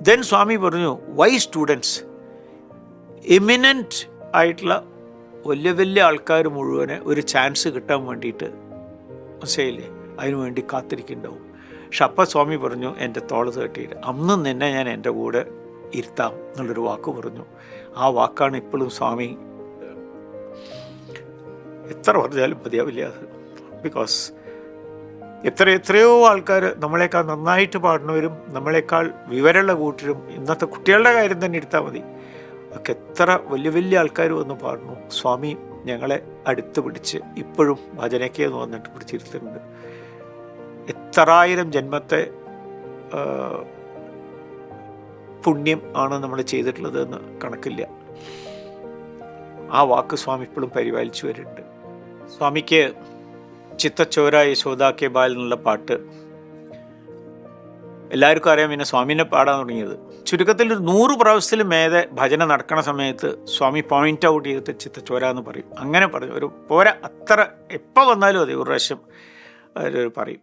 Then സ്വാമി പറഞ്ഞു, Y students, eminent ആയിട്ടുള്ള വലിയ വലിയ ആൾക്കാർ മുഴുവനെ ഒരു ചാൻസ് കിട്ടാൻ വേണ്ടിയിട്ട് മനസ്സിലായില്ലേ, അതിനു വേണ്ടി കാത്തിരിക്കുന്നുണ്ടാവും. പക്ഷെ അപ്പം സ്വാമി പറഞ്ഞു, എൻ്റെ തോള് തട്ടിയിട്ട് അന്ന് നിന്നെ ഞാൻ എൻ്റെ കൂടെ ഇരുത്താം എന്നുള്ളൊരു വാക്ക് പറഞ്ഞു. ആ വാക്കാണ് ഇപ്പോഴും സ്വാമി എത്ര പറഞ്ഞാലും മതിയാവില്ല അത്. ബിക്കോസ് എത്രയോ ആൾക്കാർ നമ്മളെക്കാൾ നന്നായിട്ട് പാടുന്നവരും നമ്മളെക്കാൾ വിവരമുള്ള കൂട്ടരും, ഇന്നത്തെ കുട്ടികളുടെ കാര്യം തന്നെ എടുത്താൽ മതി, ഒക്കെ എത്ര വലിയ വലിയ ആൾക്കാർ വന്ന് പാടുന്നു. സ്വാമി ഞങ്ങളെ അടുത്ത് പിടിച്ച് ഇപ്പോഴും ഭജനയ്ക്കെന്ന് വന്നിട്ട് പിടിച്ചിരുത്തുന്നുണ്ട്. എത്രായിരം ജന്മത്തെ പുണ്യം ആണ് നമ്മൾ ചെയ്തിട്ടുള്ളത് എന്ന് കണക്കില്ല. ആ വാക്ക് സ്വാമി ഇപ്പോഴും പരിപാലിച്ചു വരുന്നുണ്ട്. സ്വാമിക്ക് ചിത്തച്ചോര യശോദ കെ ബാൽ എന്നുള്ള പാട്ട് എല്ലാവർക്കും അറിയാം. പിന്നെ സ്വാമിനെ പാടാൻ തുടങ്ങിയത് ചുരുക്കത്തിൽ 100 പ്രാവശ്യത്തിൽ മേലെ ഭജന നടക്കണ സമയത്ത് സ്വാമി പോയിന്റ് ഔട്ട് ചെയ്തിട്ട് ചിത്തച്ചോര എന്ന് പറയും. അങ്ങനെ പറഞ്ഞു ഒരു പോരാ, അത്ര എപ്പോൾ വന്നാലും അതെ ഒരു പ്രാവശ്യം പറയും.